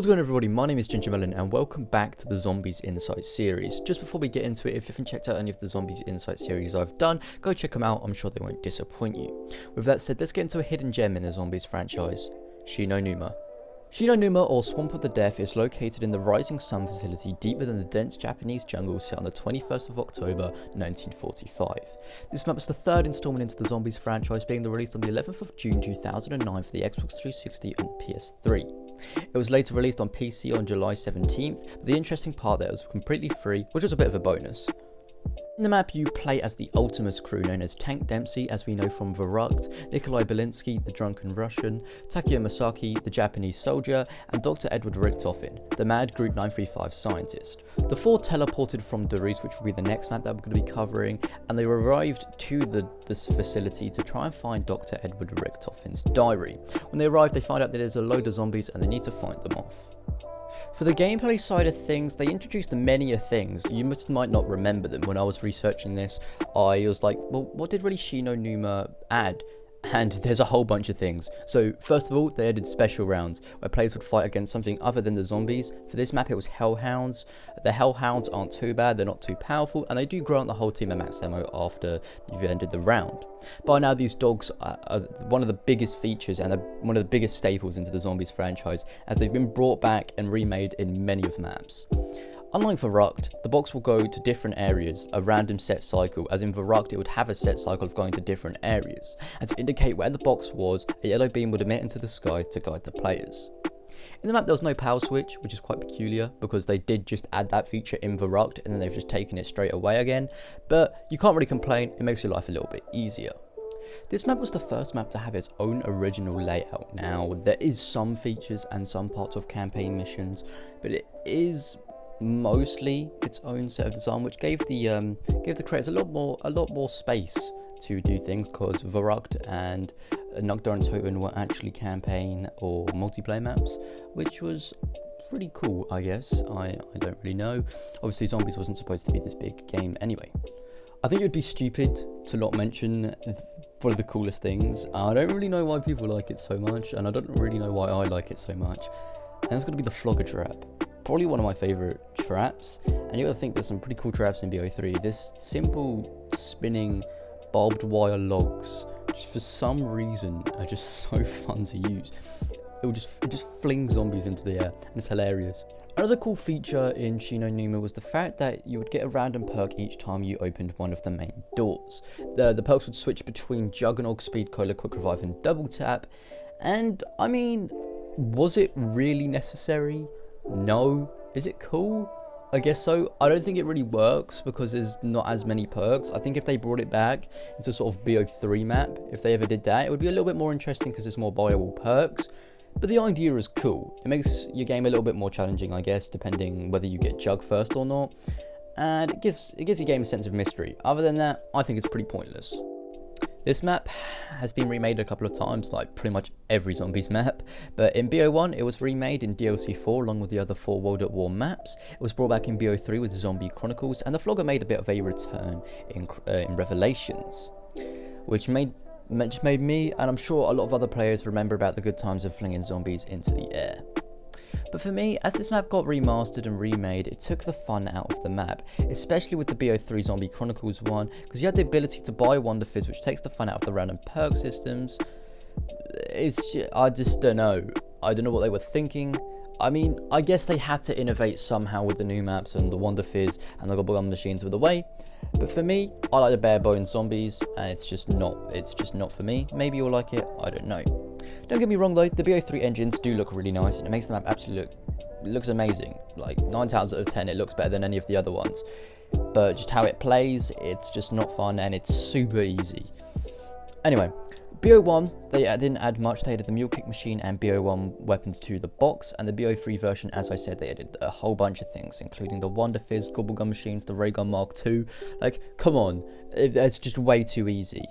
How's it going, everybody? My name is Ginger Melon and welcome back to the Zombies Insight series. Just before we get into it, if you haven't checked out any of the Zombies Insight series I've done, go check them out. I'm sure they won't disappoint you. With that said, let's get into a hidden gem in the Zombies franchise, Numa. Numa, or Swamp of the Death, is located in the Rising Sun facility deep within the dense Japanese jungle set on the 21st of October 1945. This map is the third installment into the Zombies franchise, being released on the 11th of June 2009 for the Xbox 360 and PS3. It was later released on PC on July 17th, but the interesting part there was completely free, which was a bit of a bonus. In the map, you play as the Ultimus crew known as Tank Dempsey, as we know from Verrucht, Nikolai Belinsky, the drunken Russian, Takeo Masaki, the Japanese soldier, and Dr. Edward Richtofen, the mad Group 935 scientist. The four teleported from Darius, which will be the next map that we're going to be covering, and they arrived to this facility to try and find Dr. Edward Richtofen's diary. When they arrive, they find out that there's a load of zombies and they need to fight them off. For the gameplay side of things, they introduced many things. You might not remember them. When I was researching this, I was like, well, what did really Numa add? And there's a whole bunch of things. So first of all, they added special rounds where players would fight against something other than the zombies. For this map, it was hellhounds. The hellhounds aren't too bad, they're not too powerful, and they do grant the whole team a max ammo after you've ended the round. By now, these dogs are one of the biggest features and one of the biggest staples into the Zombies franchise, as they've been brought back and remade in many of the maps. Unlike Verrucht, the box will go to different areas, a random set cycle, as in Verrucht it would have a set cycle of going to different areas, and to indicate where the box was, a yellow beam would emit into the sky to guide the players. In the map there was no power switch, which is quite peculiar, because they did just add that feature in Verrucht and then they've just taken it straight away again, but you can't really complain, it makes your life a little bit easier. This map was the first map to have its own original layout. Now, there is some features and some parts of campaign missions, but it is mostly its own set of design, which gave the creators a lot more space to do things, because Verrucht and Nugdar and Toten were actually campaign or multiplayer maps, which was pretty cool, I guess. I don't really know. Obviously, Zombies wasn't supposed to be this big game anyway. I think it would be stupid to not mention one of the coolest things. I don't really know why people like it so much, and I don't really know why I like it so much. And it's going to be the Flogger Trap. Probably one of my favourite traps, and you gotta think there's some pretty cool traps in BO3. This simple spinning barbed wire logs, just for some reason, are just so fun to use. It just flings zombies into the air, and it's hilarious. Another cool feature in Numa was the fact that you would get a random perk each time you opened one of the main doors. The perks would switch between Juggernog, Speed Cola, Quick Revive, and Double Tap, and I mean, was it really necessary? No. Is it cool? I guess so. I don't think it really works because there's not as many perks. I think if they brought it back into sort of BO3 map, if they ever did that, it would be a little bit more interesting because there's more buyable perks. But the idea is cool. It makes your game a little bit more challenging, I guess, depending whether you get Jug first or not. And it gives your game a sense of mystery. Other than that, I think it's pretty pointless. This map has been remade a couple of times, like pretty much every Zombies map, but in BO1 it was remade in DLC 4 along with the other 4 World at War maps. It was brought back in BO3 with Zombie Chronicles, and the Flogger made a bit of a return in Revelations, which made me, and I'm sure a lot of other players, remember about the good times of flinging zombies into the air. But for me, as this map got remastered and remade, it took the fun out of the map, especially with the BO3 Zombie Chronicles one, because you had the ability to buy Wonder Fizz, which takes the fun out of the random perk systems. I just don't know. I don't know what they were thinking. I mean, I guess they had to innovate somehow with the new maps, and the Wonder Fizz and the Gobblegum machines were the way. But for me, I like the bare bones zombies, and it's just not for me. Maybe you'll like it, I don't know. Don't get me wrong though, the BO3 engines do look really nice, and it makes the map absolutely looks amazing. Like 9 times out of 10 it looks better than any of the other ones. But just how it plays, it's just not fun, and it's super easy. Anyway, BO1, they didn't add much. They added the Mule Kick machine and BO1 weapons to the box, and the BO3 version, as I said, they added a whole bunch of things, including the Wonder Fizz, Gobblegum machines, the Ray Gun Mark II. Like, come on, it's just way too easy.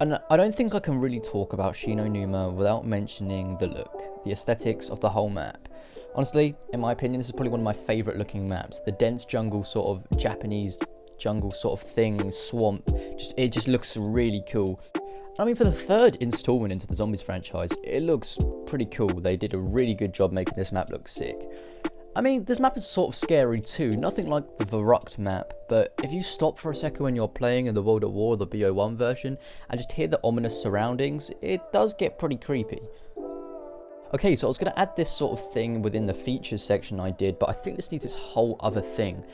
And I don't think I can really talk about Numa without mentioning the look, the aesthetics of the whole map. Honestly, in my opinion, this is probably one of my favourite looking maps. The dense jungle sort of Japanese jungle sort of thing, swamp, it just looks really cool. I mean, for the third installment into the Zombies franchise, it looks pretty cool. They did a really good job making this map look sick. I mean, this map is sort of scary too, nothing like the Verrucht map, but if you stop for a second when you're playing in the World at War, the BO1 version, and just hear the ominous surroundings, it does get pretty creepy. Okay, so I was going to add this sort of thing within the features section I did, but I think this needs its whole other thing.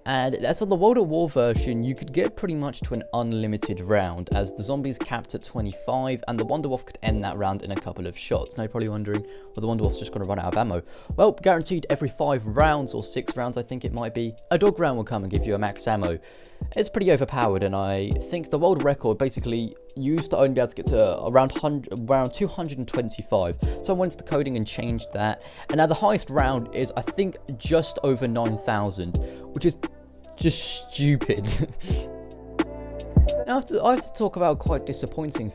And as on the World at War version, you could get pretty much to an unlimited round, as the zombies capped at 25, and the Wonderwolf could end that round in a couple of shots. Now you're probably wondering, well, the Wonderwolf's just going to run out of ammo. Well, guaranteed every 5 rounds, or 6 rounds I think it might be, a dog round will come and give you a max ammo. It's pretty overpowered, and I think the world record basically used to only be able to get to around 225. So I went to the coding and changed that, and now the highest round is, I think, just over 9,000, which is just stupid. Now I have to talk about a quite disappointing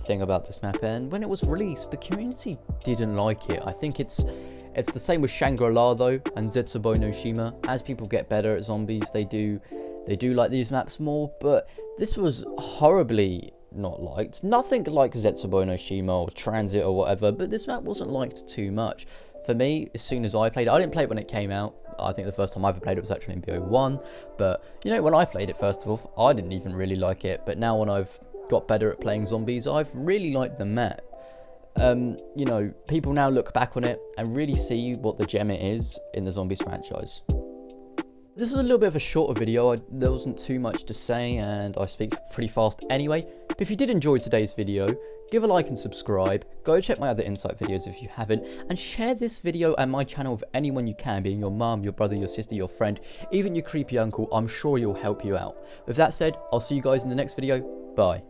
thing about this map, and when it was released, the community didn't like it. I think it's the same with Shangri-La though, and Zetsubou no Shima. As people get better at zombies, they do like these maps more, but this was horribly not liked. Nothing like Zetsubou no Shima or Transit or whatever, but this map wasn't liked too much. For me, as soon as I played it, I didn't play it when it came out. I think the first time I ever played it was actually in BO1, but you know, when I played it first of all, I didn't even really like it, but now when I've got better at playing zombies, I've really liked the map. You know, people now look back on it and really see what the gem it is in the Zombies franchise. This is a little bit of a shorter video. There wasn't too much to say, and I speak pretty fast anyway. But if you did enjoy today's video, give a like and subscribe. Go check my other Insight videos if you haven't, and share this video and my channel with anyone you can, being your mum, your brother, your sister, your friend, even your creepy uncle. I'm sure he'll help you out. With that said, I'll see you guys in the next video. Bye.